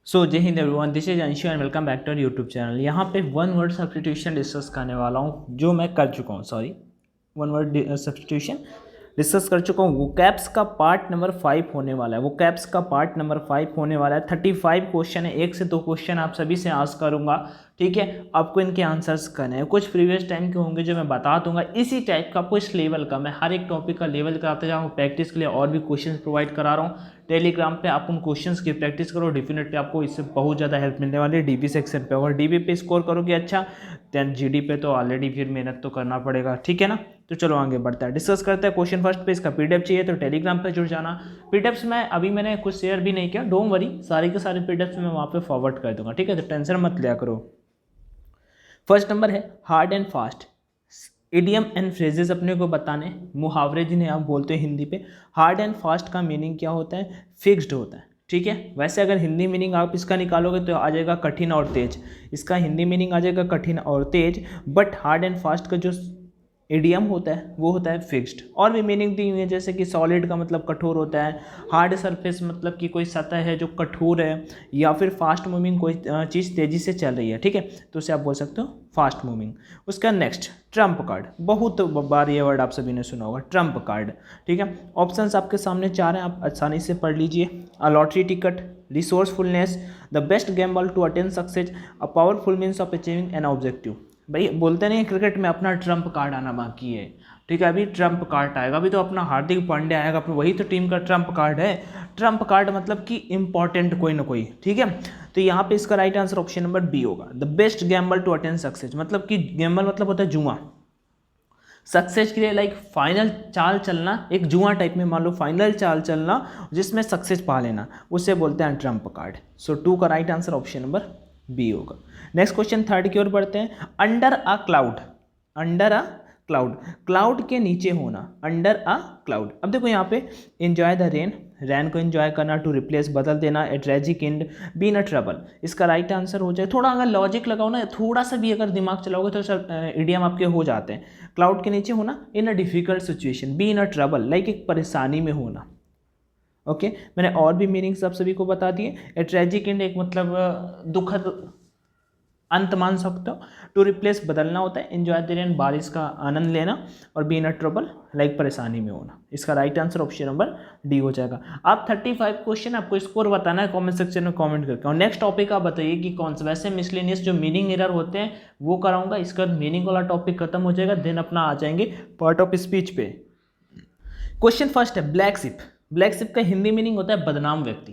So Jai Hind everyone, this is Anshu and welcome back to our YouTube channel. यहाँ पे one word substitution discuss करने वाला हूँ जो मैं कर चुका हूँ। वन वर्ड सब्स्टिट्यूशन डिस्कस कर चुका हूँ। वो कैप्स का पार्ट नंबर 5 होने वाला है। वो कैप्स का पार्ट नंबर 5 होने वाला है। 35 क्वेश्चन है, 1 से 2 क्वेश्चन आप सभी से आंसर करूँगा। ठीक है, आपको इनके आंसर्स करने हैं। कुछ प्रीवियस टाइम के होंगे जो मैं बता दूंगा। इसी टाइप का आपको इस लेवल का मैं हर एक टॉपिक का लेवल कराते जा रहा हूँ। प्रैक्टिस के लिए और भी क्वेश्चन प्रोवाइड करा रहा हूँ। टेलीग्राम पे आप उन क्वेश्चंस की प्रैक्टिस करो, डेफिनेटली आपको इससे बहुत ज़्यादा हेल्प मिलने वाली है डीबी सेक्शन पे। और डीबी पे स्कोर करोगे अच्छा, देन जीडी पे तो ऑलरेडी फिर मेहनत तो करना पड़ेगा। ठीक है ना, तो चलो आगे बढ़ता है, डिस्कस करते हैं। क्वेश्चन फर्स्ट पे इसका पीडीएफ चाहिए तो टेलीग्राम पे जुड़ जाना। पीडीएफ्स में अभी मैंने कुछ शेयर भी नहीं किया, डोंट वरी, सारे के सारे पीडीएफ्स मैं वहाँ पे फॉरवर्ड कर दूंगा। ठीक है, तो टेंशन मत लिया करो। फर्स्ट नंबर है hard and fast. Idiom and phrases अपने को बताने, मुहावरे जिन्हें आप बोलते हैं हिंदी पे। हार्ड एंड फास्ट का मीनिंग क्या होता है? फिक्स्ड होता है। ठीक है, वैसे अगर हिंदी मीनिंग आप इसका निकालोगे तो आ जाएगा कठिन और तेज। इसका हिंदी मीनिंग आ जाएगा कठिन और तेज। बट हार्ड एंड फास्ट का जो इडियम होता है वो होता है फिक्स्ड। और भी मीनिंग दी हुई है, जैसे कि सॉलिड का मतलब कठोर होता है, हार्ड सरफेस मतलब कि कोई सतह है जो कठोर है, या फिर फास्ट मूविंग कोई चीज़ तेज़ी से चल रही है। ठीक है, तो उसे आप बोल सकते हो फास्ट मूविंग। उसका नेक्स्ट ट्रम्प कार्ड, बहुत बार ये वर्ड आप सभी ने सुना होगा, ट्रम्प कार्ड। ठीक है, ऑप्शंस आपके सामने 4 हैं, आप आसानी से पढ़ लीजिए। A lottery ticket, resourcefulness, the best gamble to attain success, a powerful means of achieving an objective. भाई बोलते नहीं क्रिकेट में अपना ट्रम्प कार्ड आना बाकी है। ठीक है, अभी ट्रम्प कार्ड आएगा, अभी तो अपना हार्दिक पांड्या आएगा, अपना वही तो टीम का ट्रम्प कार्ड है। ट्रम्प कार्ड मतलब कि इंपॉर्टेंट कोई ना कोई। ठीक है, तो यहाँ पे इसका right answer option number B होगा। The best gamble to attain success, मतलब कि गैम्बल मतलब होता है जुआ। सक्सेस के लिए लाइक फाइनल चाल चलना, एक जुआ टाइप में मान लो फाइनल चाल चलना जिसमें सक्सेस पा लेना, उसे बोलते हैं ट्रम्प कार्ड। सो 2 का right answer option number B होगा। नेक्स्ट क्वेश्चन थर्ड की ओर बढ़ते हैं। Under a cloud, under a cloud, cloud के नीचे होना, अंडर अ क्लाउड। अब देखो यहाँ पे एंजॉय द रेन, रैन को एंजॉय करना, टू रिप्लेस बदल देना, A tragic end, B in a trouble. इसका राइट आंसर हो जाए, थोड़ा अगर लॉजिक लगाओ ना, थोड़ा सा भी अगर दिमाग चलाओगे तो सब इडियम आपके हो जाते हैं। क्लाउड के नीचे होना, in a difficult situation, B in a trouble, like एक परेशानी में होना। ओके, मैंने और भी मीनिंग्स आप सभी को बता दिए। ए ट्रेजिक एंड एक मतलब दुखद अंत मान सकते हो। टू रिप्लेस बदलना होता है, एंजॉय द रेन बारिश का आनंद लेना, और B in a trouble like परेशानी में होना। इसका right answer option number D हो जाएगा। आप 35 क्वेश्चन आपको स्कोर बताना है कमेंट सेक्शन में कमेंट करके। और नेक्स्ट टॉपिक आप बताइए कि कौन सा, वैसे मिसलेनियस जो मीनिंग एरर होते हैं वो कराऊंगा, इसका मीनिंग वाला टॉपिक खत्म हो जाएगा, देन अपना आ जाएंगे पार्ट ऑफ स्पीच पे। क्वेश्चन फर्स्ट है ब्लैक शिप। ब्लैक शिप का हिंदी मीनिंग होता है बदनाम व्यक्ति।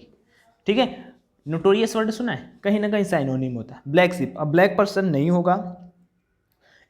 ठीक है, नोटोरियस वर्ड सुना है, कहीं ना कहीं साइनोनिम होता है ब्लैक शिप। अब ब्लैक पर्सन नहीं होगा।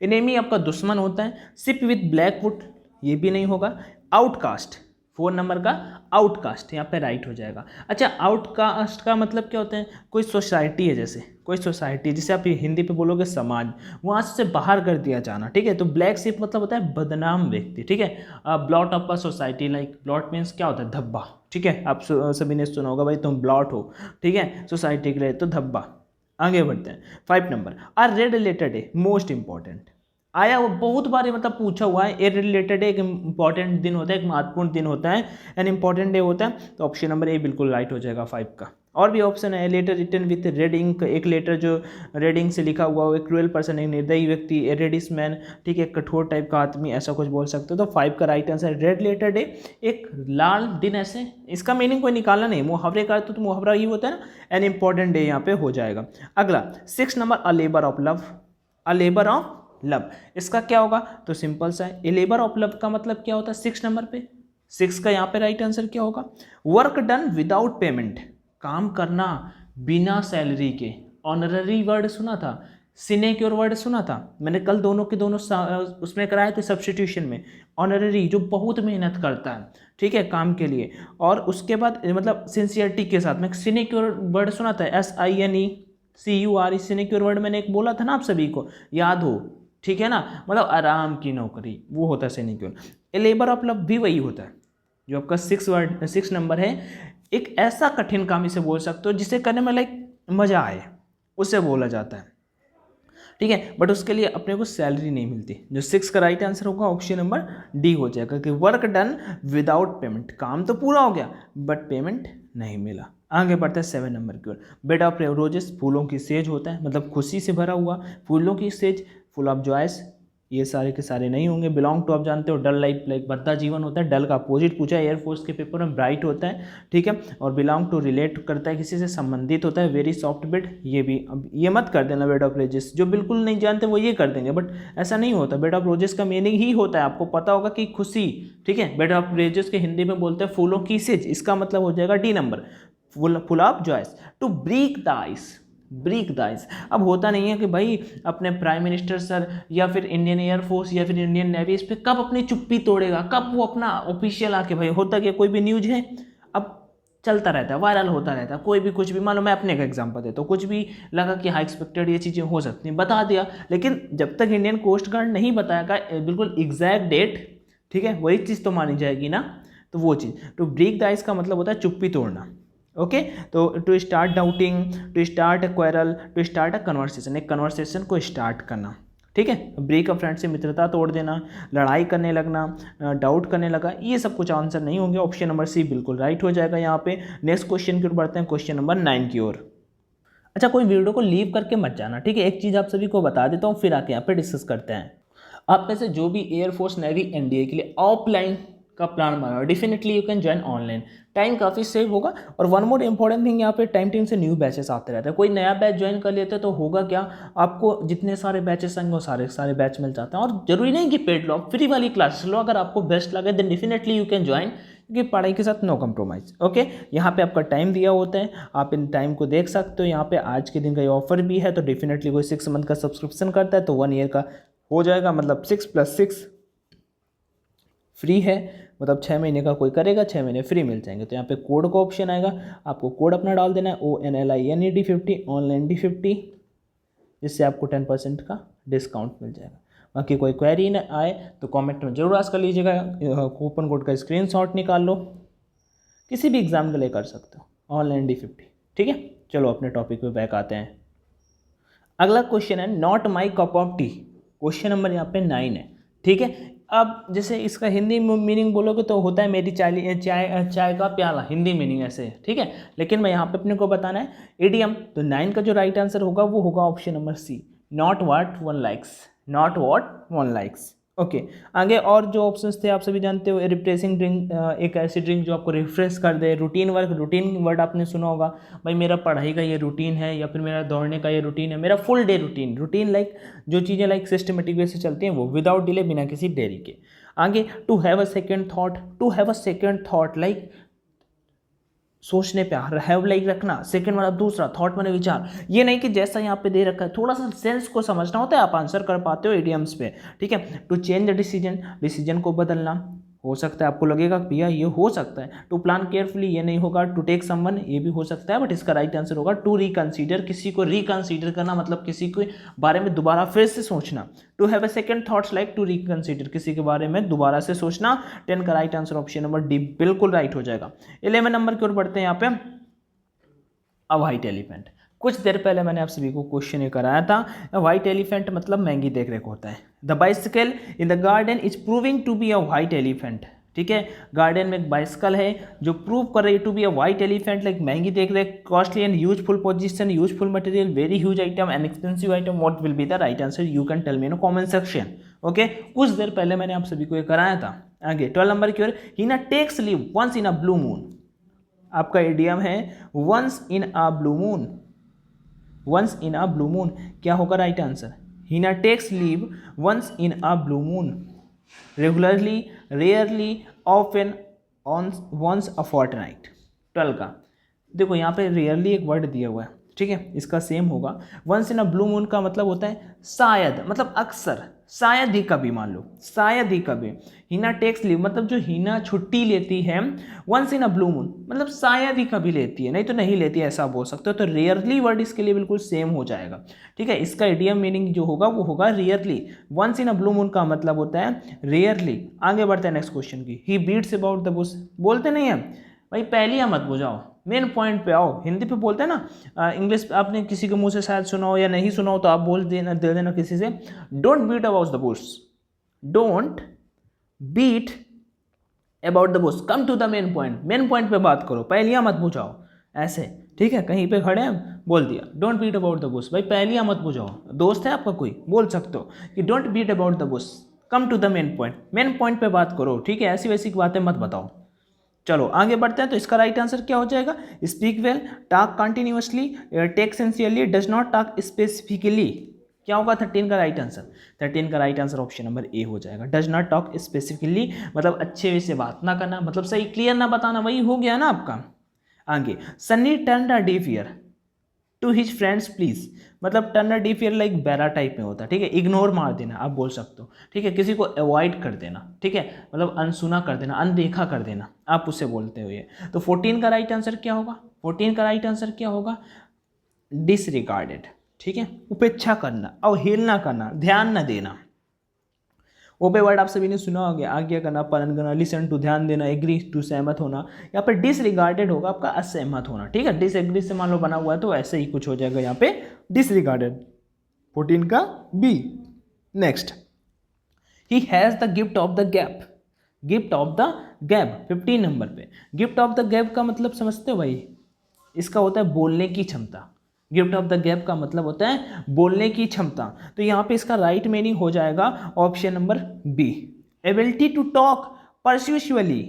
एनेमी आपका दुश्मन होता है। शिप विथ ब्लैक वुड, ये भी नहीं होगा। आउटकास्ट, 4 नंबर का आउटकास्ट यहाँ पे राइट हो जाएगा। अच्छा, आउटकास्ट का मतलब क्या होता है? कोई सोसाइटी है, जैसे कोई सोसाइटी, जिसे आप हिंदी पे बोलोगे समाज, वहाँ से बाहर कर दिया जाना। ठीक है, तो ब्लैक शिप मतलब होता है बदनाम व्यक्ति। ठीक है, blot of a society, like blot means क्या होता है? धब्बा। ठीक है, आप सभी ने सुना होगा भाई तुम ब्लॉट हो। ठीक है, सोसाइटी के लिए तो धब्बा। आगे बढ़ते हैं। 5 नंबर, आर रेड रिलेटेड है मोस्ट इंपॉर्टेंट। आया वो बहुत बार, मतलब पूछा हुआ है। ए रिलेटेड एक इंपॉर्टेंट दिन होता है, एक महत्वपूर्ण दिन होता है, एन इंपॉर्टेंट डे होता है। तो ऑप्शन नंबर ए बिल्कुल राइट हो जाएगा 5 का। और भी ऑप्शन है, letter written with red ink, एक लेटर जो रेड इंक से लिखा हुआ हो, एक क्रूअल पर्सन, एक निर्दयी व्यक्ति, ए रेडिस मैन। ठीक है, कठोर टाइप का आदमी, ऐसा कुछ बोल सकते हो। तो 5 का right answer red letter day, एक लाल दिन। ऐसे इसका मीनिंग कोई निकालना नहीं, मुहावरे का तो मुहावरा ही होता है ना, एन इंपॉर्टेंट डे यहाँ पे हो जाएगा। अगला 6 number, a labour of love, a labour of love, इसका क्या होगा? तो सिंपल सा है, ए लेबर ऑफ लव का मतलब क्या होता है 6 नंबर पे? 6 का यहाँ पे राइट आंसर क्या होगा? वर्क डन विदाउट पेमेंट, काम करना बिना सैलरी के। ऑनररी वर्ड सुना था, सिनेक्योर वर्ड सुना था, मैंने कल दोनों के दोनों उसमें कराए थे सब्स्टिट्यूशन में। ऑनररी जो बहुत मेहनत करता है, ठीक है, काम के लिए, और उसके बाद मतलब सिंसियरिटी के साथ में। सिनेक्योर वर्ड सुना था, SINECURE, सिनेक्योर वर्ड मैंने एक बोला था ना आप सभी को, याद हो? ठीक है ना, मतलब आराम की नौकरी, वो होता है sinecure. A labour of love भी वही होता है, जो आपका 6 नंबर है। एक ऐसा कठिन काम इसे बोल सकते हो जिसे करने में लाइक मजा आए, उसे बोला जाता है। ठीक है, बट उसके लिए अपने को सैलरी नहीं मिलती। जो 6 का राइट आंसर होगा ऑप्शन नंबर डी हो जाएगा कि वर्क डन विदाउट पेमेंट, काम तो पूरा हो गया बट पेमेंट नहीं मिला। आगे बढ़ते हैं 7 नंबर की ओर। बेड ऑफ रोजेस, फूलों की सेज होता है, मतलब खुशी से भरा हुआ फूलों की सेज, फुल ऑफ जॉयस, ये सारे के सारे नहीं होंगे। बिलोंग टू आप जानते हो डल लाइक बद्दा जीवन होता है, डल का अपोजिट पूछा है एयरफोर्स के पेपर में, ब्राइट होता है, ठीक है। और बिलोंग टू रिलेट करता है, किसी से संबंधित होता है, वेरी सॉफ्ट बेड, ये भी अब ये मत कर देना बेड ऑफ रोजेस, जो बिल्कुल नहीं जानते वो ये कर देंगे, बट ऐसा नहीं होता। बेड ऑफ रोजेस का मीनिंग ही होता है, आपको पता होगा कि खुशी, ठीक है। बेड ऑफ रोजेस के हिंदी में बोलते हैं फूलों की सेज, इसका मतलब हो जाएगा D number, full of joys. To break the ice, break the ice, अब होता नहीं है कि भाई अपने प्राइम मिनिस्टर सर या फिर इंडियन एयरफोर्स या फिर इंडियन नेवी इस पर कब अपनी चुप्पी तोड़ेगा, कब वो अपना ऑफिशियल आके, भाई होता क्या, कोई भी न्यूज है अब चलता रहता है, वायरल होता रहता है, कोई भी कुछ भी, मान लो मैं अपने का एग्जांपल देता हूँ, कुछ भी लगा कि हाई एक्सपेक्टेड ये चीज़ें हो सकती हैं, बता दिया, लेकिन जब तक इंडियन कोस्ट गार्ड नहीं बताएगा बिल्कुल एग्जैक्ट डेट, ठीक है, वही चीज़ तो मानी जाएगी ना। तो वो चीज़, टू ब्रेक द आइस का मतलब होता है चुप्पी तोड़ना, ओके। तो to start doubting, to start a quarrel, to start a conversation, एक कन्वर्सेशन को स्टार्ट करना, ठीक है। ब्रेक अ फ्रेंड से मित्रता तोड़ देना, लड़ाई करने लगना, डाउट करने लगा, ये सब कुछ आंसर नहीं होंगे, ऑप्शन नंबर सी बिल्कुल राइट हो जाएगा यहाँ पे। नेक्स्ट क्वेश्चन की ओर बढ़ते हैं, क्वेश्चन नंबर 9 की ओर। अच्छा, कोई वीडियो को लीव करके मत जाना, ठीक है। एक चीज़ आप सभी को बता देता हूँ, फिर आके यहाँ पे डिस्कस करते हैं। आप में से जो भी एयरफोर्स नेवी एनडीए के लिए ऑफलाइन का प्लान बना है, definitely you can join online, time काफ़ी सेव होगा। और वन मोर इंपॉर्टेंट थिंग, यहाँ पे टाइम से न्यू बैचेस आते रहते हैं, कोई नया बैच ज्वाइन कर लेते हैं तो होगा क्या, आपको जितने सारे बैचेस आएंगे वो सारे बैच मिल जाते हैं। और जरूरी नहीं कि पेड लो, फ्री वाली क्लासेस लो, अगर आपको बेस्ट लगे then definitely you can join, क्योंकि पढ़ाई के साथ नो कम्प्रोमाइज़, ओके। यहाँ पे आपका टाइम दिया होता है, आप इन टाइम को देख सकते हो। यहाँ पे आज के दिन का ये ऑफर भी है, तो डेफिनेटली कोई 6 मंथ का सब्सक्रिप्शन करता है तो 1 ईयर का हो जाएगा, मतलब 6 + 6 फ्री है, मतलब 6 महीने का कोई करेगा 6 महीने फ्री मिल जाएंगे। तो यहाँ पे कोड का ऑप्शन आएगा, आपको कोड अपना डाल देना है ONLINED50 ऑनलाइन D50, जिससे आपको 10% का डिस्काउंट मिल जाएगा। बाकी कोई क्वेरी न आए तो कमेंट में जरूर आस्क कर लीजिएगा, कूपन कोड का स्क्रीनशॉट निकाल लो, किसी भी एग्जाम के लिए कर सकते हो, ऑनलाइन D50, ठीक है। चलो अपने टॉपिक पे बैक आते हैं। अगला क्वेश्चन है not my cup of T, question number यहाँ पे 9 है, ठीक है। अब जैसे इसका हिंदी मीनिंग बोलोगे तो होता है मेरी चाय का प्याला, हिंदी मीनिंग ऐसे है, ठीक है। लेकिन मैं यहाँ पे अपने को बताना है इडियम, तो 9 का जो राइट आंसर होगा वो होगा option number C, not what one likes, not what one likes, okay. आगे और जो ऑप्शंस थे आप सभी जानते हो, रिफ्रेशिंग ड्रिंक, एक ऐसी ड्रिंक जो आपको रिफ्रेश कर दे, रूटीन वर्क, रूटीन वर्ड आपने सुना होगा, भाई मेरा पढ़ाई का ये रूटीन है, या फिर मेरा दौड़ने का ये रूटीन है, मेरा full day routine, routine like जो चीज़ें लाइक सिस्टमेटिक वे से चलती हैं वो, विदाउट डिले, बिना किसी देरी के। आगे to have a second thought, to have a second thought like सोचने पे, हैव लाइक रखना, सेकंड वाला दूसरा, थॉट माने विचार, ये नहीं कि जैसा यहाँ पे दे रखा है, थोड़ा सा सेंस को समझना होता है, आप आंसर कर पाते हो इडियम्स पे, ठीक है। To change the decision, decision को बदलना, हो सकता है आपको लगेगा भैया ये हो सकता है। टू प्लान केयरफुली, ये नहीं होगा। टू टेक समवन, ये भी हो सकता है, बट इसका राइट आंसर होगा टू रिकंसीडर, किसी को रिकंसीडर करना, मतलब किसी के बारे में दोबारा फिर से सोचना। To have a second thoughts like to reconsider, किसी के बारे में दोबारा से सोचना। 10 का right answer option number D बिल्कुल राइट हो जाएगा। 11 नंबर की ओर बढ़ते हैं यहाँ पे, अ व्हाइट एलिफेंट। कुछ देर पहले मैंने आप सभी को क्वेश्चन ये कराया था, व्हाइट एलिफेंट मतलब महंगी देख रेख होता है। The bicycle in the garden is proving to be a white elephant, ठीक है। गार्डन में एक बाइसिकल है जो प्रूव कर रही है to be a white elephant, like महंगी देख रेख, costly and useful position, useful material, very huge item and expensive item, what will be the right answer, you can tell me in comment section, okay. कुछ देर पहले मैंने आप सभी को ये कराया था। आगे 12 नंबर की ओर, Heena takes leave once in a blue moon, आपका इडियम है once in a blue moon, once in a blue moon, क्या होगा right answer, Heena takes leave once in a blue moon, regularly, rarely, often, on, once a fortnight. 12 का देखो यहाँ पे rarely एक word दिया हुआ है, ठीक है, इसका सेम होगा। Once in a blue moon का मतलब होता है शायद, मतलब अक्सर, शायद ही कभी, मान लो शायद ही कभी। हीना टेक्स लीव मतलब जो हीना छुट्टी लेती है, once in a blue moon मतलब शायद ही कभी लेती है, नहीं तो नहीं लेती है, ऐसा बोल सकते हो। तो रेयरली वर्ड इसके लिए बिल्कुल सेम हो जाएगा, ठीक है। इसका इडियम मीनिंग जो होगा वो होगा rarely, once in a blue moon का मतलब होता है रेयरली। आगे बढ़ते हैं नेक्स्ट क्वेश्चन की, ही बीट्स अबाउट द बुश, बोलते नहीं है भाई, पहले मत बुझाओ, मेन पॉइंट पे आओ। हिंदी पे बोलते हैं ना, इंग्लिश आपने किसी के मुंह से शायद सुना हो या नहीं सुना हो तो आप बोल देना, दे देना किसी से, don't beat about the bush, don't beat about the bush, come to the main point, main point पे बात करो, पहलियां मत बुझाओ। ऐसे, ठीक है, कहीं पे खड़े हैं बोल दिया don't beat about the bush, भाई पहलियाँ मत बुझाओ, दोस्त है आपका कोई बोल सकते हो कि don't beat about the bush, come to the main point पे बात करो, ठीक है, ऐसी वैसी बातें मत बताओ। चलो आगे बढ़ते हैं, तो इसका राइट आंसर क्या हो जाएगा, speak well, talk continuously, take sincerely, does not talk specifically, क्या होगा 13 का राइट आंसर, 13 का right answer option number A हो जाएगा। डज नॉट टॉक स्पेसिफिकली मतलब अच्छे से बात ना करना, मतलब सही क्लियर ना बताना, वही हो गया ना आपका। आगे Sunny turn a deaf ear to his friends please, मतलब turn a deaf ear like बैरा टाइप में होता है, ठीक है, इग्नोर मार देना आप बोल सकते हो, ठीक है, किसी को अवॉइड कर देना, ठीक है, मतलब अनसुना कर देना, अनदेखा कर देना आप उससे बोलते हुए। तो 14 का राइट आंसर क्या होगा, 14 का राइट आंसर क्या होगा, डिसरिगार्डेड, ठीक है, उपेक्षा करना, अवहेलना करना, ध्यान न देना। ओबे वर्ड आप सभी ने सुना होगा, आज्ञा करना, पालन करना, लिसन टू ध्यान देना, एग्री टू सहमत होना, यहाँ पे डिसरिगार्डेड होगा आपका असहमत होना, ठीक है, डिसएग्री से मान लो बना हुआ है तो ऐसे ही कुछ हो जाएगा यहाँ पे डिसरिगार्डेड। 14 का B. Next, he has the gift of the gap, gift of the gap 15 नंबर पे, गिफ्ट ऑफ द गैप का मतलब समझते हो भाई, इसका होता है बोलने की क्षमता, गिफ्ट ऑफ द गैप का मतलब होता है बोलने की क्षमता। तो यहाँ पे इसका राइट मीनिंग हो जाएगा option number B, ability to talk persuasively,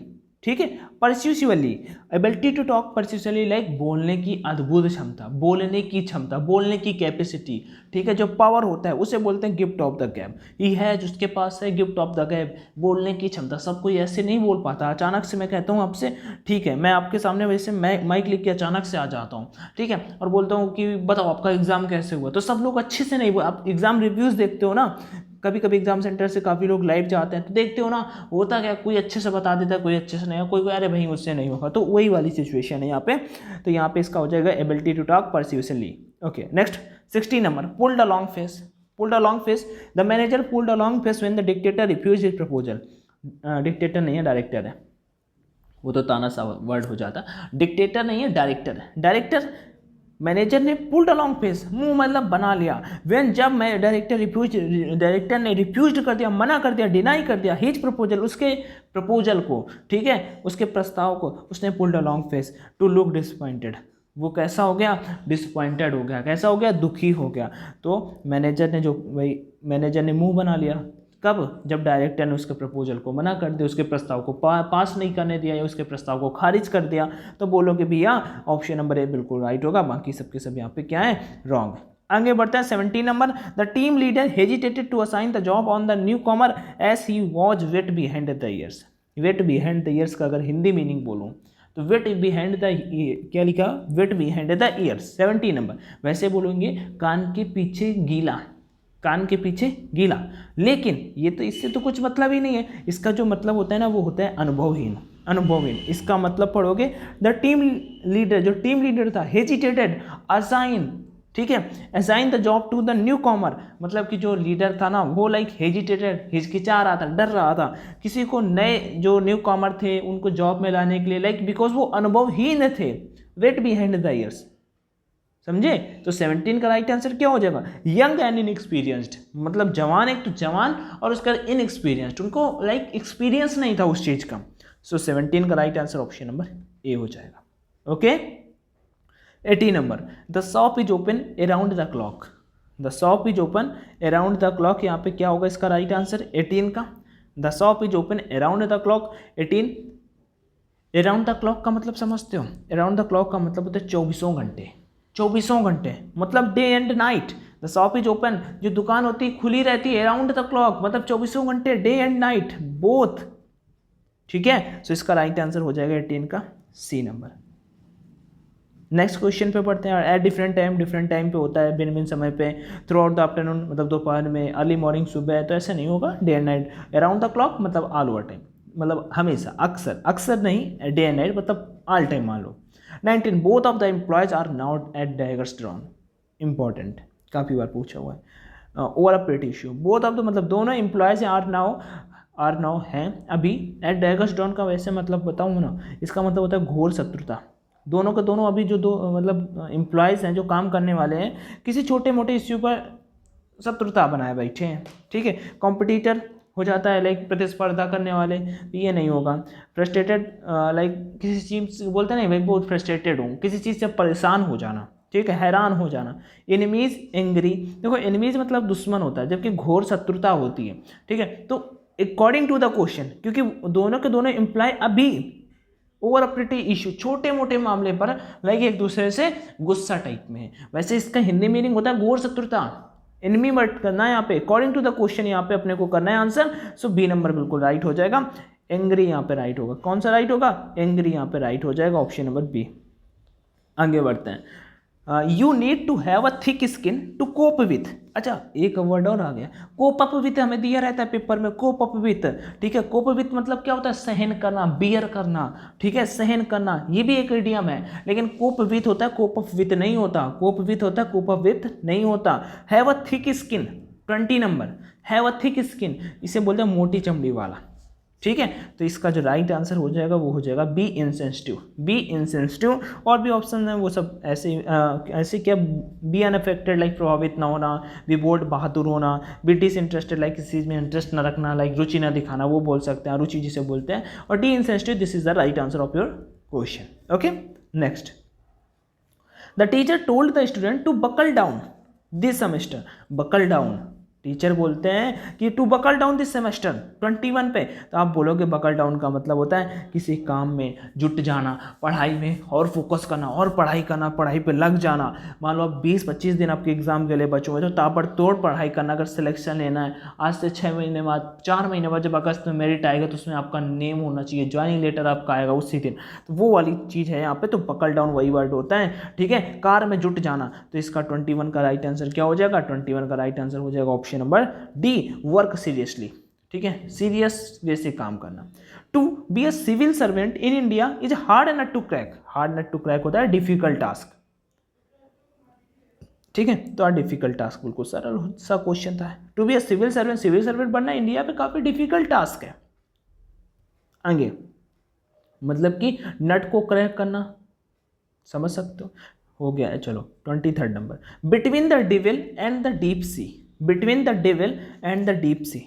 ठीक है, persuasively, ability to talk persuasively like बोलने की अद्भुत क्षमता, बोलने की क्षमता, बोलने की कैपेसिटी, ठीक है, जो पावर होता है उसे बोलते हैं गिफ्ट ऑफ द गैप। ये है जिसके पास है गिफ्ट ऑफ द गैप, बोलने की क्षमता, सब कोई ऐसे नहीं बोल पाता, अचानक से मैं कहता हूँ आपसे, ठीक है, मैं आपके सामने वैसे मैं माइक लेके अचानक से आ जाता हूँ, ठीक है, और बोलता हूँ कि बताओ आपका एग्जाम कैसे हुआ, तो सब लोग अच्छे से नहीं, आप एग्जाम रिव्यूज़ देखते हो ना, कभी कभी एग्जाम सेंटर से काफ़ी लोग लाइव जाते हैं तो देखते हो ना, होता क्या, कोई अच्छे से बता देता है, कोई अच्छे से नहीं, कोई अरे भाई मुझसे नहीं होगा, तो वही वाली सिचुएशन है यहाँ पे। तो यहाँ पे इसका हो जाएगा ability to talk persuasively. Okay next 16 number, pulled a long face, pulled a long face, the manager pulled a long face when the dictator refuse his proposal, dictator नहीं है डायरेक्टर है, वो तो ताना सा वर्ड हो जाता, डिक्टेटर नहीं है डायरेक्टर है, डायरेक्टर मैनेजर ने पुल्ड अलॉन्ग फेस, मुंह मतलब बना लिया, व्हेन जब मैं डायरेक्टर ने रिफ्यूज कर दिया, मना कर दिया, डिनाई कर दिया, हिज प्रपोजल, उसके प्रपोजल को, ठीक है, उसके प्रस्ताव को, उसने pulled along face to look disappointed, वो कैसा हो गया, डिसअपॉइंटेड हो गया, कैसा हो गया, दुखी हो गया। तो मैनेजर ने जो भाई मैनेजर ने मुंह बना लिया, कब, जब डायरेक्टर ने उसके प्रपोजल को मना कर दिया, उसके प्रस्ताव को पास नहीं करने दिया या उसके प्रस्ताव को खारिज कर दिया, तो बोलोगे भैया ऑप्शन नंबर ए बिल्कुल राइट होगा, बाकी सबके सब यहाँ पे क्या है, रॉन्ग। आगे बढ़ते हैं 17 number, the team leader hesitated to assign the job on the newcomer as he was wet behind the ears, wet behind the ears का अगर हिंदी मीनिंग बोलूँ तो वेट बिहाइंड द, क्या लिखा, wet behind the ears 17 number, वैसे बोलेंगे कान के पीछे गीला, कान के पीछे गीला, लेकिन ये तो इससे तो कुछ मतलब ही नहीं है, इसका जो मतलब होता है ना वो होता है अनुभवहीन, अनुभवहीन, इसका मतलब पढ़ोगे द टीम लीडर, जो टीम लीडर था, हेजिटेटेड असाइन, ठीक है, assign the job to the newcomer, मतलब कि जो लीडर था ना वो लाइक हेजिटेटेड, हिचकिचा रहा था, डर रहा था, किसी को नए जो न्यू कॉमर थे उनको जॉब में लाने के लिए, लाइक बिकॉज वो अनुभवहीन थे, वेट बिहाइंड द ईयर्स, समझे। तो 17 का राइट आंसर क्या हो जाएगा, यंग एंड इनएक्सपीरियंस्ड, मतलब जवान, एक तो जवान और उसका इनएक्सपीरियंस्ड, उनको लाइक एक्सपीरियंस नहीं था उस चीज़ का। सो 17 का right answer option number A हो जाएगा। Okay 18 number, the shop is open around the clock, the shop is open around the clock, यहाँ पे क्या होगा इसका राइट आंसर 18 का, the shop is open around the clock 18। Around the clock का मतलब समझते हो, अराउंड द क्लॉक का मतलब होता है 24 घंटे, 24 घंटे मतलब day and night, the shop is open, जो दुकान होती है खुली रहती है, अराउंड द क्लॉक मतलब 24 घंटे, डे एंड नाइट बोथ, ठीक है। सो इसका राइट आंसर हो जाएगा 18 का सी नंबर। नेक्स्ट क्वेश्चन पे पढ़ते हैं, एट डिफरेंट टाइम पे होता है, भिन्न भिन्न समय पे, थ्रू आउट द आफ्टरनून मतलब दोपहर में, अर्ली मॉर्निंग सुबह, तो ऐसा नहीं होगा, day and night, around the clock मतलब ऑल ओवर टाइम, मतलब हमेशा, अक्सर, अक्सर नहीं, डे एंड नाइट मतलब ऑल टाइम मान लो। 19, both of the employees are now at daggers drawn, important, काफ़ी बार पूछा हुआ है, over a pet issue, both of the मतलब दोनों एम्प्लॉयज आर नाउ हैं अभी, एट डैगर्स ड्रॉन का वैसे मतलब बताऊँ ना, इसका मतलब होता है घोर शत्रुता, दोनों के दोनों अभी जो दो मतलब एम्प्लॉयज़ हैं जो काम करने वाले हैं किसी छोटे मोटे इश्यू पर शत्रुता बनाए बैठे हैं, ठीक है, कॉम्पिटिटर हो जाता है, लाइक प्रतिस्पर्धा करने वाले, ये नहीं होगा। फ्रस्ट्रेटेड लाइक किसी चीज़ से बोलते हैं नहीं भाई बहुत फ्रस्ट्रेटेड हूँ, किसी चीज़ से परेशान हो जाना, ठीक है, हैरान हो जाना। एनिमीज एंग्री, देखो एनिमीज मतलब दुश्मन होता है, जबकि घोर शत्रुता होती है, ठीक है। तो अकॉर्डिंग टू द क्वेश्चन, क्योंकि दोनों के दोनों इम्प्लाई अभी ओवर अ प्रिटी इशू, छोटे मोटे मामले पर लाइक एक दूसरे से गुस्सा टाइप में है। वैसे इसका हिंदी मीनिंग होता है घोर शत्रुता, एनिमी वर्ड करना है यहाँ पे, अकॉर्डिंग टू द क्वेश्चन यहाँ पे अपने को करना है आंसर। सो बी नंबर बिल्कुल राइट हो जाएगा। एंग्री यहाँ पे राइट होगा, कौन सा राइट होगा, एंग्री यहाँ पे राइट हो जाएगा, ऑप्शन नंबर बी। आगे बढ़ते हैं। You need to have a thick skin to cope with, अच्छा एक वर्ड और आ गया, कोप अप विथ हमें दिया रहता है पेपर में, कोप अप विथ, ठीक है। कोप विथ मतलब क्या होता है, सहन करना, बियर करना, ठीक है, सहन करना, ये भी एक इडियम है। लेकिन कोप विथ होता है, कोप अप विथ नहीं होता, कोप विथ होता है, कोप अप विथ नहीं होता। Have a thick skin 20 number, have a thick skin, इसे बोलते हैं मोटी चमड़ी वाला, ठीक है। तो इसका जो राइट आंसर हो जाएगा वो हो जाएगा बी इनसेंसिटिव, बी इनसेंसिटिव। और भी ऑप्शन हैं वो सब ऐसे ऐसे क्या, बी अनअफेक्टेड लाइक प्रभावित ना होना, बी बोल्ड बहादुर होना, बी डिसइंटरेस्टेड लाइक किसी चीज़ में इंटरेस्ट ना रखना, लाइक रुचि ना दिखाना, वो बोल सकते हैं, रुचि जिसे बोलते हैं। और D insensitive, this is the right answer of your question. Okay, next. The teacher told the student to buckle down this semester, buckle down, teacher बोलते हैं कि to buckle down this semester 21 पे, तो आप बोलोगे बकल डाउन का मतलब होता है किसी काम में जुट जाना, पढ़ाई में और फोकस करना, और पढ़ाई करना, पढ़ाई पे लग जाना। मान लो आप 20-25 दिन आपके एग्जाम के लिए बचे हुए, तो ताबड़तोड़ पढ़ाई करना। अगर सिलेक्शन लेना है आज से 6 महीने बाद, 4 महीने बाद, जब अगस्त में मेरिट आएगा तो उसमें आपका नेम होना चाहिए, ज्वाइनिंग लेटर आपका आएगा उसी दिन, तो वो वाली चीज़ है यहाँ पे। तो बकल डाउन वही वर्ड होता है, ठीक है, कार में जुट जाना। तो इसका 21 का राइट आंसर क्या हो जाएगा, 21 का राइट आंसर हो जाएगा option number D, work seriously, ठीक है, सीरियस वे से काम करना। To be a civil servant in India is hard nut to crack, hard nut to crack होता है डिफिकल्ट टास्क, ठीक है। तो डिफिकल्ट टास्क बिल्कुल सरल सा क्वेश्चन था। To be a civil servant, civil servant बनना इंडिया पे काफी डिफिकल्ट टास्क है। आगे मतलब कि नट को क्रैक करना, समझ सकते हो गया है। चलो 23rd number, between the devil and the deep sea, between the devil and the deep sea,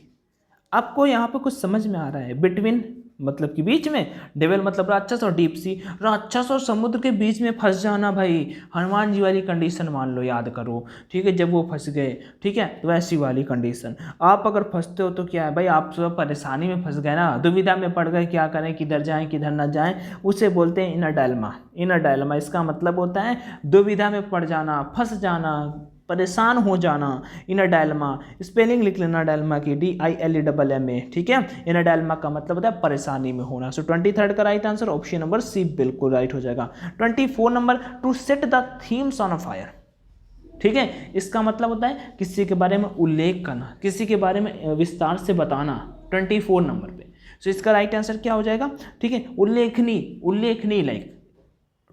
आपको यहाँ पे कुछ समझ में आ रहा है। बिटवीन मतलब कि बीच में, डेविल मतलब राक्षस, और डीप सी राक्षस और समुद्र के बीच में फंस जाना। भाई हनुमान जी वाली कंडीशन मान लो, याद करो, ठीक है, जब वो फंस गए, ठीक है, तो ऐसी वाली कंडीशन। आप अगर फंसते हो तो क्या है भाई, आप सब परेशानी में फंस गए ना, दुविधा में पड़ गए, क्या करें, किधर जाएं किधर ना जाएं, उसे बोलते हैं इनर डायलेमा। इनर डायलेमा इसका मतलब होता है दुविधा में पड़ जाना, फंस जाना, परेशान हो जाना। इनर डायलेमा, स्पेलिंग लिख लेना डायलेमा की, DILEMMA, ठीक है। इनर डायलेमा का मतलब होता है परेशानी में होना। सो 23rd का right answer option number C बिल्कुल राइट हो जाएगा। 24 number, to set the Thames on a fire, ठीक है, इसका मतलब होता है किसी के बारे में उल्लेख करना, किसी के बारे में विस्तार से बताना, 24 नंबर पे। सो इसका राइट आंसर क्या हो जाएगा, ठीक है, उल्लेखनी, उल्लेखनी like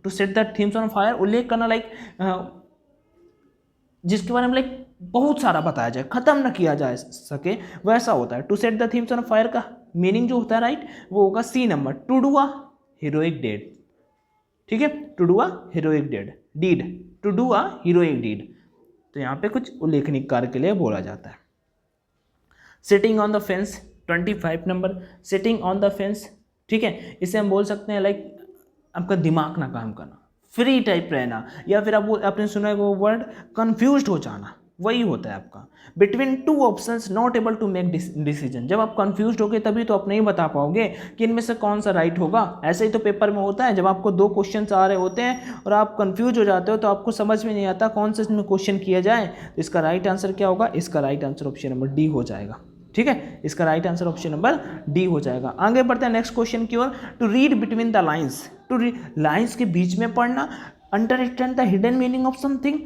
to set the Thames on fire, उल्लेख करना लाइक जिसके बारे में लाइक बहुत सारा बताया जाए, खत्म ना किया जा सके, वैसा होता है। To set the Thames on fire का मीनिंग जो होता है राइट, वो होगा C number, to do a heroic dead, ठीक है, to do a heroic dead deed, to do a heroic deed. तो यहाँ पे कुछ उल्लेखनीय कार्य के लिए बोला जाता है। Sitting on the fence 25 number, sitting on the fence, ठीक है, इसे हम बोल सकते हैं लाइक आपका दिमाग ना काम करना, फ्री टाइप रहना, या फिर आप आपने सुना है वो वर्ड कंफ्यूज्ड हो जाना, वही होता है आपका। Between two options not able to make decision, जब आप कंफ्यूज्ड होगे तभी तो आप नहीं बता पाओगे कि इनमें से कौन सा राइट होगा। ऐसे ही तो पेपर में होता है, जब आपको 2 क्वेश्चन आ रहे होते हैं और आप कंफ्यूज हो जाते हो तो आपको समझ में नहीं आता कौन सा इसमें क्वेश्चन किया जाए। तो इसका राइट आंसर क्या होगा, इसका right answer option number D हो जाएगा, ठीक है, इसका right answer option number D हो जाएगा। आगे बढ़ते हैं नेक्स्ट क्वेश्चन की ओर। To read between the lines, to read lines के बीच में पढ़ना, understand the hidden meaning of something,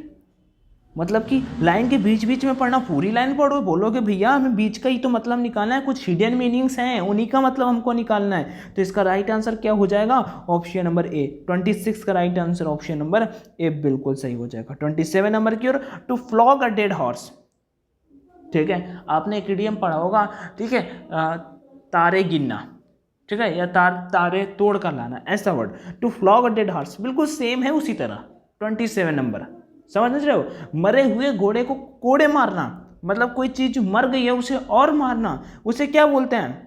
मतलब कि लाइन के बीच बीच में पढ़ना, पूरी लाइन पढ़ो, बोलोगे भैया हमें बीच का ही तो मतलब निकालना है, कुछ हिडन मीनिंग्स हैं उन्हीं का मतलब हमको निकालना है। तो इसका राइट आंसर क्या हो जाएगा, ऑप्शन नंबर ए। 26 का right answer option number A बिल्कुल सही हो जाएगा। 27 नंबर की ओर, to flog a dead horse, ठीक है, आपने एक इडियम पढ़ा होगा, ठीक है, तारे गिनना, ठीक है, या तारे तोड़ कर लाना, ऐसा word. To flog a dead horse बिल्कुल सेम है उसी तरह। 27 नंबर समझ रहे हो, मरे हुए घोड़े को कोड़े मारना, मतलब कोई चीज मर गई है उसे और मारना, उसे क्या बोलते हैं?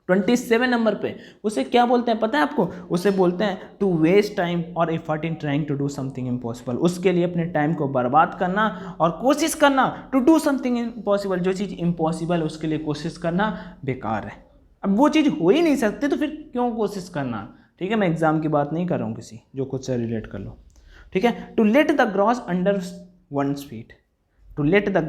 27 नंबर पे उसे क्या बोलते हैं पता है आपको? उसे बोलते हैं टू वेस्ट टाइम और effort in trying to do something impossible. उसके लिए अपने टाइम को बर्बाद करना और कोशिश करना, टू डू समथिंग इम्पॉसिबल, जो चीज़ इम्पॉसिबल है उसके लिए कोशिश करना बेकार है। अब वो चीज़ हो ही नहीं सकती तो फिर क्यों कोशिश करना? ठीक है, मैं एग्जाम की बात नहीं कर रहा हूँ, किसी जो खुद से रिलेट कर लो। ठीक है, to let the grass under 1 feet, to let the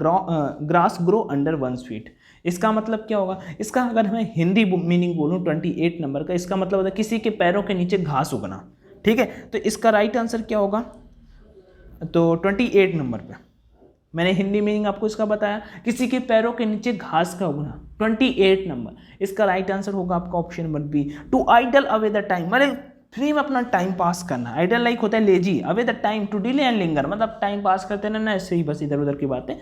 grass grow under 1 feet. इसका मतलब क्या होगा? इसका अगर मैं हिंदी मीनिंग बोलूँ 28 नंबर का, इसका मतलब होता है किसी के पैरों के नीचे घास उगना। ठीक है, तो इसका राइट आंसर क्या होगा? तो 28 नंबर पे मैंने हिंदी मीनिंग आपको इसका बताया, किसी के पैरों के नीचे घास का उगना। 28 नंबर इसका राइट आंसर होगा आपका option number B, to idle away the time, मतलब फ्री में अपना टाइम पास करना। आइडल लाइक होता है lazy, away the time to delay and linger, मतलब टाइम पास करते रहना, ऐसे ही बस इधर उधर की बातें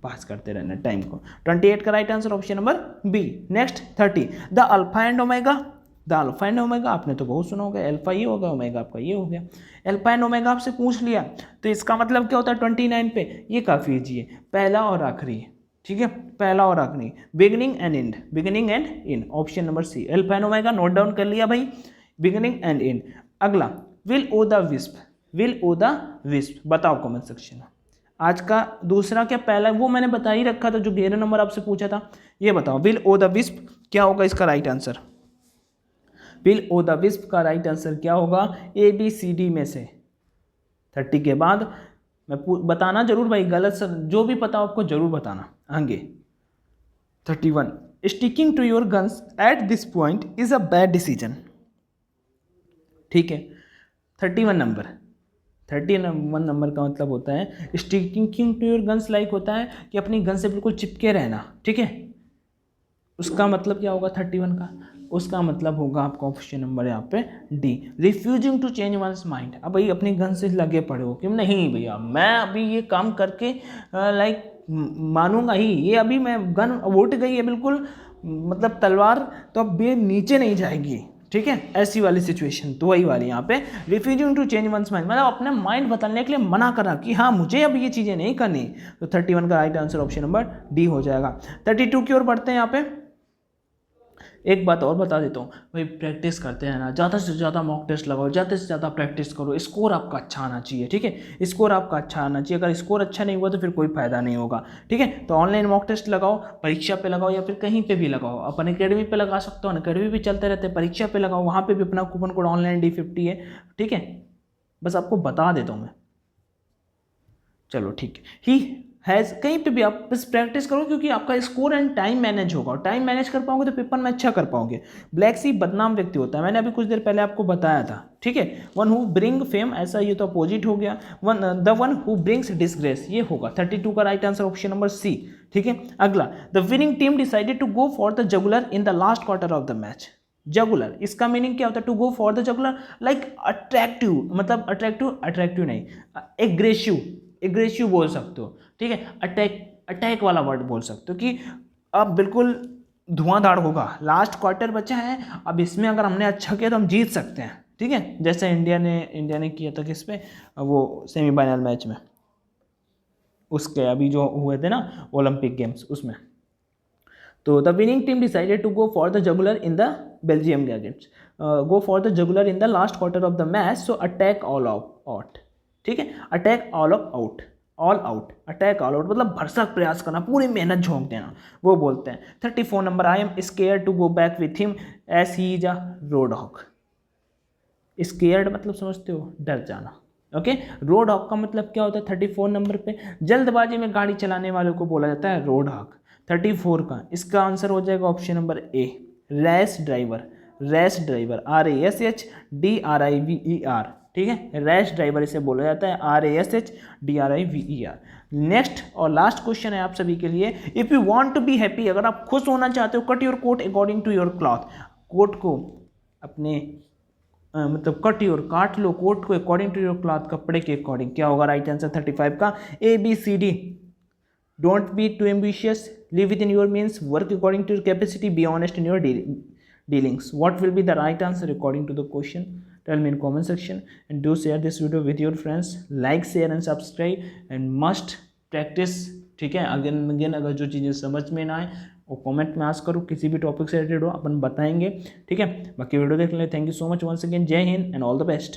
पास करते रहना टाइम को। 28 का right answer option number B. Next 30, the alpha and omega, the alpha and omega आपने तो बहुत सुना होगा, अल्फा ये होगा, ओमेगा आपका ये हो गया। अल्फा एंड ओमेगा आपसे पूछ लिया तो इसका मतलब क्या होता है 29 पे? ये काफ़ी ईजी है, पहला और आखिरी। ठीक है, पहला और आखिरी, beginning and end, beginning and end, option number C. Alpha and omega note down कर लिया भाई, बिगिनिंग एंड एंड। अगला, will o' the wisp, will o' the wisp, बताओ कमेंट सेक्शन में। आज का दूसरा क्या पहला, वो मैंने बता ही रखा था जो 11 नंबर आपसे पूछा था। ये बताओ विल ओ द विस्प क्या होगा इसका right answer? Will o' the wisp का राइट आंसर क्या होगा? ए बी सी डी में से 30 के बाद मैं बताना जरूर भाई, गलत सर जो भी पता आपको जरूर बताना आगे। 31, sticking to your guns at this point is a bad decision. ठीक है, 31 नंबर, 31 नंबर का मतलब होता है sticking to your guns, like होता है कि अपनी गन से बिल्कुल चिपके रहना। ठीक है, उसका मतलब क्या होगा 31 का? उसका मतलब होगा आपका ऑप्शन नंबर यहाँ पे D, refusing to change one's mind. अब भाई अपनी गन से लगे पड़े हो कि नहीं भैया मैं अभी ये काम करके लाइक मानूंगा ही, ये अभी मैं गन उठ गई है बिल्कुल, मतलब तलवार, तो अब ये नीचे नहीं जाएगी। ठीक है, ऐसी वाली सिचुएशन, तो वही वाली यहाँ पे refusing to change one's mind, मतलब अपने माइंड बदलने के लिए मना करा कि हाँ मुझे अब ये चीज़ें नहीं करनी। तो 31 का right answer option number D हो जाएगा। 32 की ओर बढ़ते हैं। यहाँ पे एक बात और बता देता हूँ भाई, प्रैक्टिस करते हैं ना, ज़्यादा से ज़्यादा मॉक टेस्ट लगाओ, ज़्यादा से ज़्यादा प्रैक्टिस करो, स्कोर आपका अच्छा आना चाहिए। ठीक है, स्कोर आपका अच्छा आना चाहिए, अगर स्कोर अच्छा नहीं हुआ तो फिर कोई फायदा नहीं होगा। ठीक है, तो ऑनलाइन मॉक टेस्ट लगाओ, परीक्षा पे लगाओ या फिर कहीं पे भी लगाओ, अपन अकेडमी पे लगा सकते हो, अकेडमी भी चलते रहते हैं, परीक्षा पे लगाओ, वहाँ पे भी अपना कूपन कोड ऑनलाइन D50 है। ठीक है, बस आपको बता देता हूँ मैं। चलो ठीक है, ही हैज़, कहीं पे भी आप बस प्रैक्टिस करो क्योंकि आपका स्कोर एंड टाइम मैनेज होगा, और टाइम मैनेज कर पाओगे तो पेपर में अच्छा कर पाओगे। ब्लैक सी बदनाम व्यक्ति होता है, मैंने अभी कुछ देर पहले आपको बताया था। ठीक है, वन हु ब्रिंग फेम, ऐसा ये तो अपोजिट हो गया, the one who brings disgrace, ये होगा 32 का right answer option number C. ठीक है, अगला, the winning team decided to go for the jugular in the last quarter of the match. Jugular, इसका मीनिंग क्या होता है? To go for the jugular, like attractive, मतलब अट्रैक्टिव नहीं, aggressive बोल सकते हो। ठीक है, अटैक वाला वर्ड बोल सकते हो कि अब बिल्कुल धुआंधार होगा, लास्ट क्वार्टर बचा है, अब इसमें अगर हमने अच्छा किया तो हम जीत सकते हैं। ठीक है, जैसे इंडिया ने किया था किस पे, वो सेमीफाइनल मैच में, उसके अभी जो हुए थे ना ओलंपिक गेम्स, उसमें। तो the winning team decided to go for the jugular in the Belgium के against, go for the jugular in the last quarter of the match, so attack all out. ठीक है, attack all out, all out, attack all out मतलब भरसक प्रयास करना, पूरी मेहनत झोंक देना, वो बोलते हैं। 34 number, I am scared to go back with him as he is a road hog. Scared मतलब समझते हो, डर जाना। ओके, रोड हॉक का मतलब क्या होता है 34 नंबर पे? जल्दबाजी में गाड़ी चलाने वालों को बोला जाता है रोड हॉक। 34 का इसका आंसर हो जाएगा ऑप्शन नंबर ए, rash driver, rash driver, RASHDRIVER। ठीक है, रैश ड्राइवर इसे बोला जाता है, RASHDRIVER। नेक्स्ट और लास्ट क्वेश्चन है आप सभी के लिए, if you want to be happy, अगर आप खुश होना चाहते हो, cut your coat according to your cloth, coat को अपने मतलब काट लो कोट को अकॉर्डिंग टू योर क्लॉथ, कपड़े के अकॉर्डिंग। क्या होगा राइट आंसर 35 का? ABCD, don't be too ambitious, live within your means, work according to your capacity, be honest in your dealings. What will be the right answer according to the question? Tell me in comment section, and do share this video with your friends. Like, share and subscribe, and must practice ठीक है। Again again अगर जो चीज़ें समझ में ना आए वो कमेंट में आस्क करो, किसी भी टॉपिक से रिलेटेड हो अपन बताएंगे, ठीक है। बाकी वीडियो देखने के लिए thank you so much once again, Jai Hind and all the best.